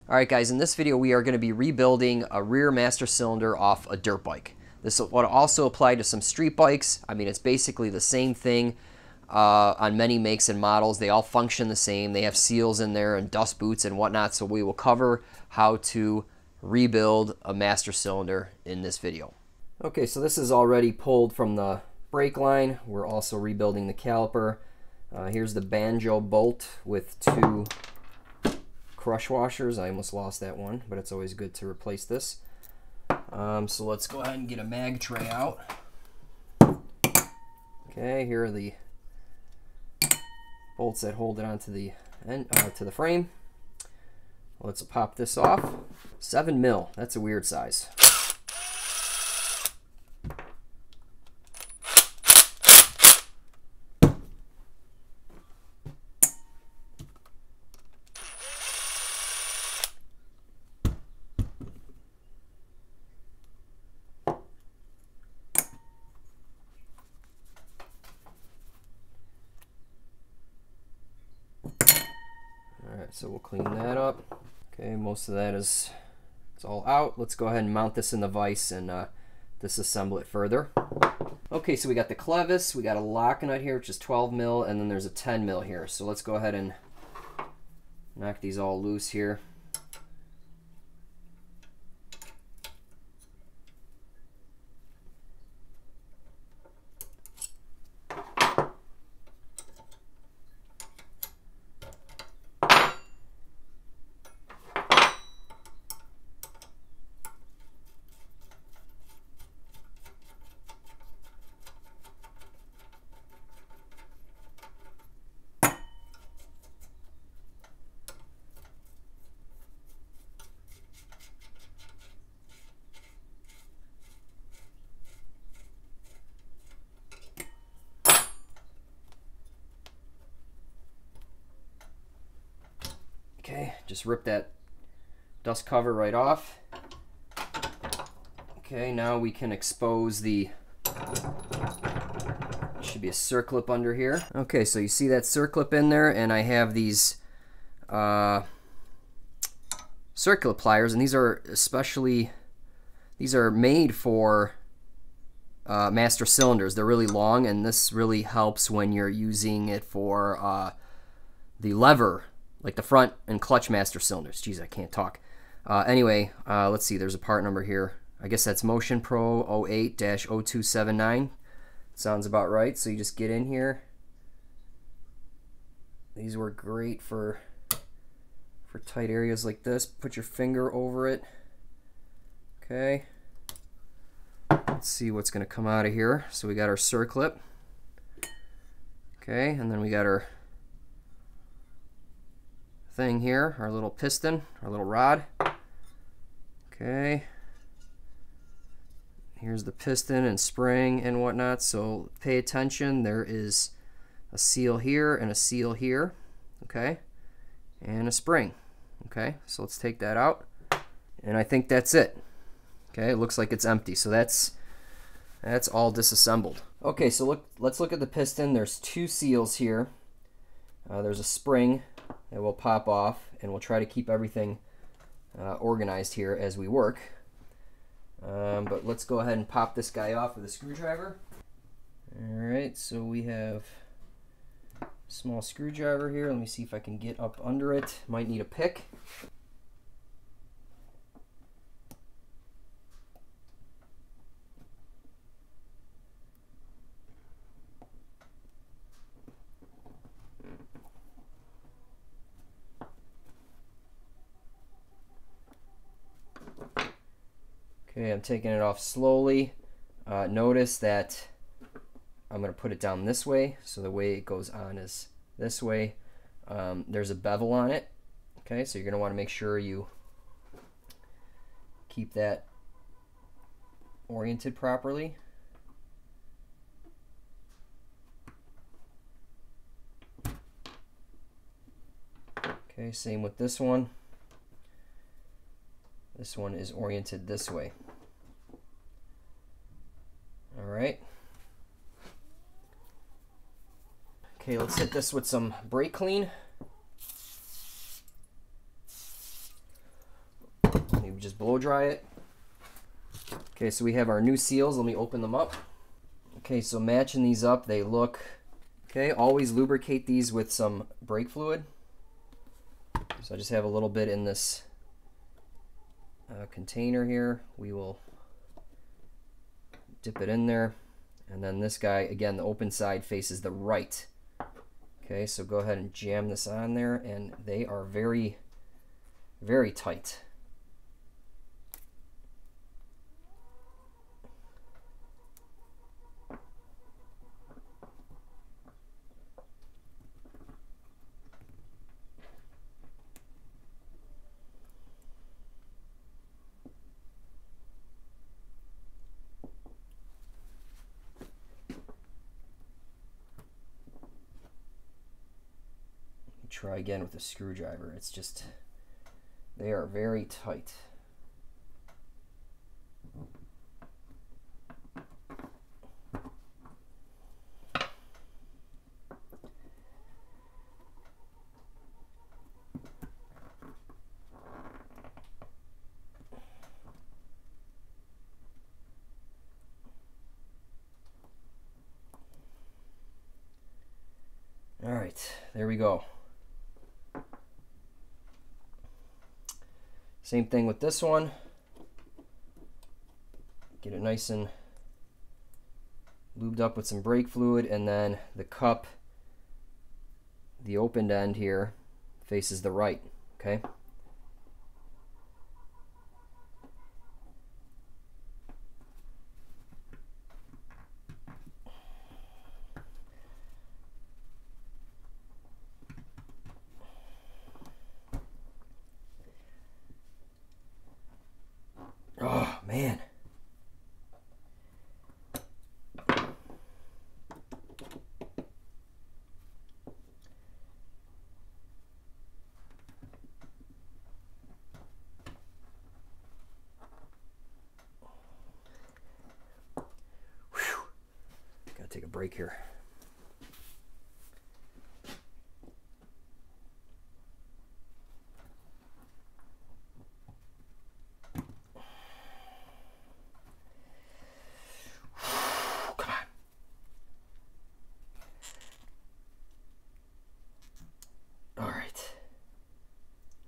Alright guys, in this video we are going to be rebuilding a rear master cylinder off a dirt bike. This would also apply to some street bikes. I mean, it's basically the same thing on many makes and models. They all function the same. They have seals in there and dust boots and whatnot, so we will cover how to rebuild a master cylinder in this video. Okay, so this is already pulled from the brake line. We're also rebuilding the caliper. Here's the banjo bolt with two crush washers. I almost lost that one, but it's always good to replace this. So let's go ahead and get a mag tray out. Okay, here are the bolts that hold it onto the end, to the frame. Let's pop this off. 7 mil. That's a weird size. Alright, so we'll clean that up. Okay, most of that it's all out. Let's go ahead and mount this in the vise and disassemble it further. Okay, so we got the clevis, we got a lock nut here, which is 12 mil, and then there's a 10 mil here. So let's go ahead and knock these all loose here. Okay, just rip that dust cover right off. Okay, now we can expose the, should be a circlip under here. Okay, so you see that circlip in there, and I have these circular pliers, and these are made for master cylinders. They're really long, and this really helps when you're using it for the lever, like the front and clutch master cylinders. Jeez, I can't talk. Anyway, let's see, there's a part number here. I guess that's Motion Pro 08-0279. Sounds about right. So you just get in here. These work great for tight areas like this. Put your finger over it. Okay. Let's see what's going to come out of here. So we got our circlip. Okay, and then we got our thing here, our little piston, our little rod. Okay. Here's the piston and spring and whatnot, so pay attention. There is a seal here and a seal here, okay, and a spring. Okay, so let's take that out, and I think that's it. Okay, it looks like it's empty, so that's all disassembled. Okay, so let's look at the piston. There's two seals here. There's a spring that will pop off, and we'll try to keep everything organized here as we work. But let's go ahead and pop this guy off with a screwdriver. Alright, so we have a small screwdriver here. Let me see if I can get up under it. Might need a pick. Okay, I'm taking it off slowly. Notice that I'm going to put it down this way, so the way it goes on is this way. There's a bevel on it. Okay, so you're going to want to make sure you keep that oriented properly. Okay, same with this one. This one is oriented this way. All right. Okay, let's hit this with some brake clean. just blow dry it. Okay, so we have our new seals. Let me open them up. Okay, so matching these up, they look okay. Always lubricate these with some brake fluid. So I just have a little bit in this container here. We will dip it in there, and then this guy, again, the open side faces the right. Okay, so go ahead and jam this on there, and they are very, very tight. Try again with a screwdriver. It's just, they are very tight. All right, there we go. Same thing with this one. Get it nice and lubed up with some brake fluid, and then the cup, the opened end here, faces the right, okay? Oh, man. Whew. Gotta take a break here.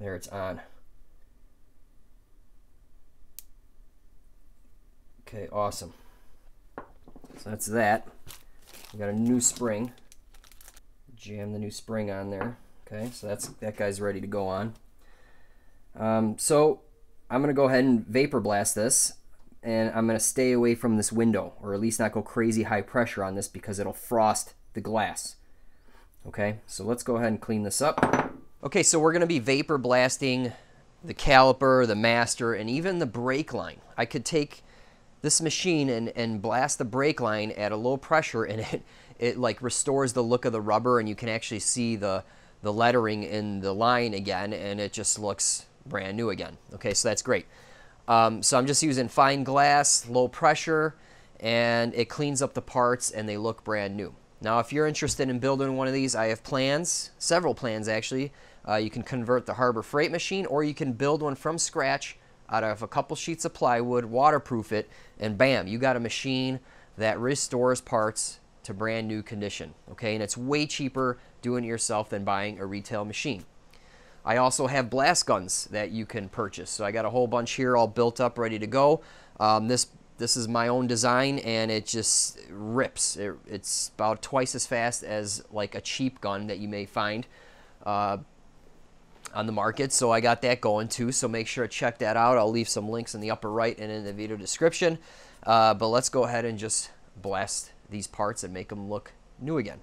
There, it's on. Okay, awesome. So that's that. We got a new spring. Jam the new spring on there. Okay, so that guy's ready to go on. So I'm gonna go ahead and vapor blast this, and I'm gonna stay away from this window, or at least not go crazy high pressure on this because it'll frost the glass. Okay, so let's go ahead and clean this up. Okay, so we're going to be vapor blasting the caliper, the master, and even the brake line. I could take this machine and blast the brake line at a low pressure, and it like restores the look of the rubber, and you can actually see the lettering in the line again, and it just looks brand new again. Okay, so that's great. So I'm just using fine glass, low pressure, and it cleans up the parts, and they look brand new. Now, if you're interested in building one of these, I have plans, several plans actually. You can convert the Harbor Freight machine, or you can build one from scratch out of a couple sheets of plywood, waterproof it, and bam, you got a machine that restores parts to brand new condition. Okay, and it's way cheaper doing it yourself than buying a retail machine. I also have blast guns that you can purchase. So I got a whole bunch here all built up, ready to go. This is my own design, and it just rips. It's about twice as fast as like a cheap gun that you may find on the market. So I got that going too, so make sure to check that out. I'll leave some links in the upper right and in the video description. But let's go ahead and just blast these parts and make them look new again.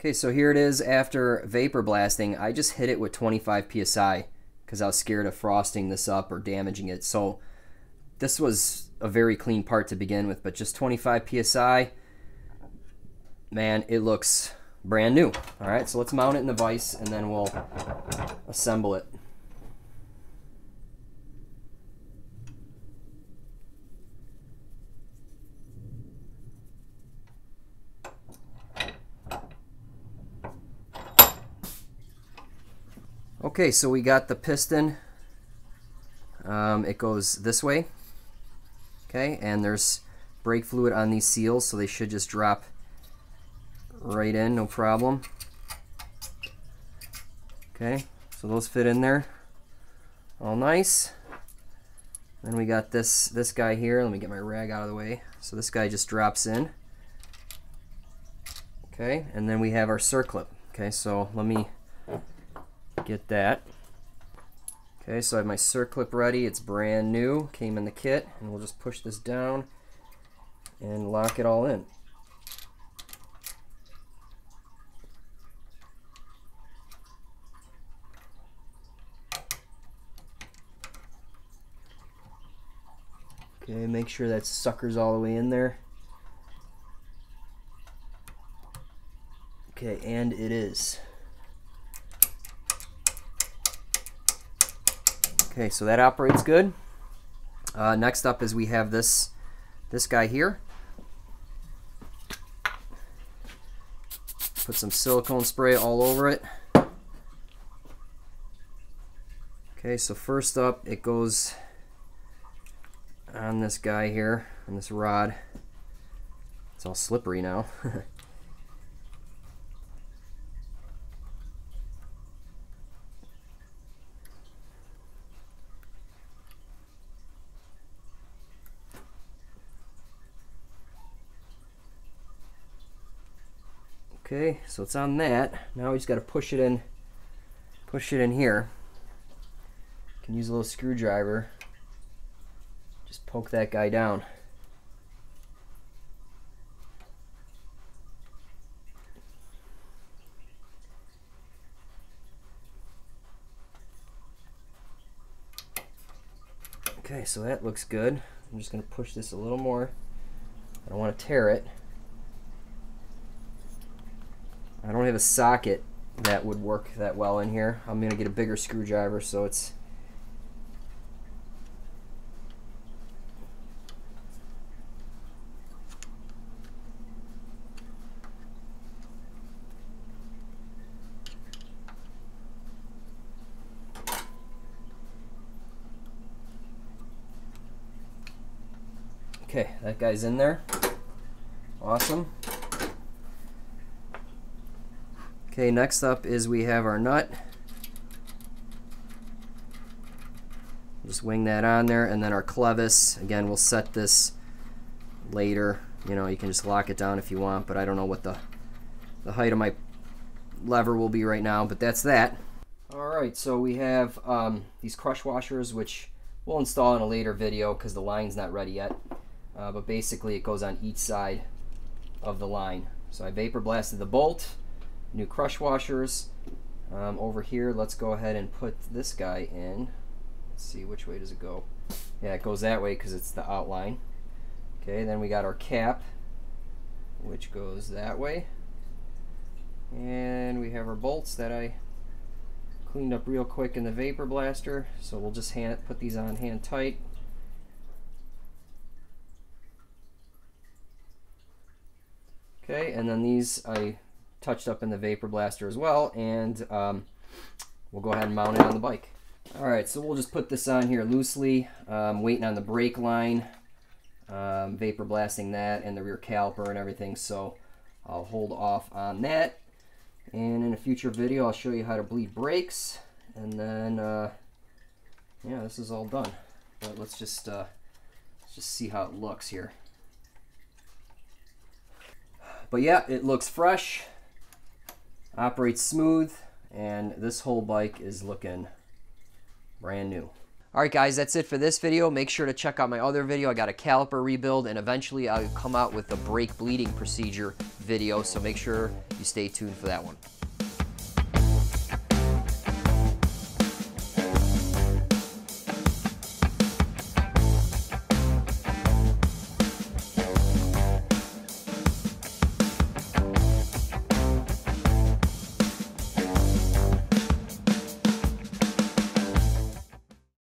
Okay, so here it is after vapor blasting. I just hit it with 25 psi because I was scared of frosting this up or damaging it. So this was a very clean part to begin with, but just 25 psi, man, it looks brand new. All right, so let's mount it in the vise and then we'll assemble it. Okay, so we got the piston. It goes this way. Okay, and there's brake fluid on these seals, so they should just drop right in, no problem. Okay, so those fit in there all nice. Then we got this guy here. Let me get my rag out of the way. So this guy just drops in. Okay, and then we have our circlip. Okay, so let me get that. Okay, so I have my circlip ready. It's brand new, came in the kit, and we'll just push this down and lock it all in. Okay, make sure that sucker's all the way in there. Okay, and it is. Okay, so that operates good. Next up is we have this guy here. Put some silicone spray all over it. Okay, so first up it goes on this guy here, on this rod. It's all slippery now. Okay, so it's on that. Now we just got to push it in here. You can use a little screwdriver. Just poke that guy down. Okay, so that looks good. I'm just going to push this a little more. I don't want to tear it. I don't have a socket that would work that well in here. I'm going to get a bigger screwdriver so it's okay, that guy's in there. Awesome. Okay, next up is we have our nut. Just wing that on there, and then our clevis. Again, we'll set this later. You know, you can just lock it down if you want, but I don't know what the height of my lever will be right now, but that's that. Alright, so we have these crush washers, which we'll install in a later video because the line's not ready yet. But basically it goes on each side of the line. So I vapor blasted the bolt, new crush washers. Over here, let's go ahead and put this guy in. Let's see, which way does it go? Yeah, it goes that way because it's the outline. Okay, then we got our cap, which goes that way. And we have our bolts that I cleaned up real quick in the vapor blaster. So we'll just put these on hand tight. Okay, and then these I touched up in the vapor blaster as well, and we'll go ahead and mount it on the bike. Alright, so we'll just put this on here loosely, waiting on the brake line, vapor blasting that and the rear caliper and everything, so I'll hold off on that. And in a future video I'll show you how to bleed brakes, and then yeah, this is all done. But let's just see how it looks here. But yeah, it looks fresh, operates smooth, and this whole bike is looking brand new. Alright guys, that's it for this video. Make sure to check out my other video. I got a caliper rebuild, and eventually I'll come out with a brake bleeding procedure video, so make sure you stay tuned for that one.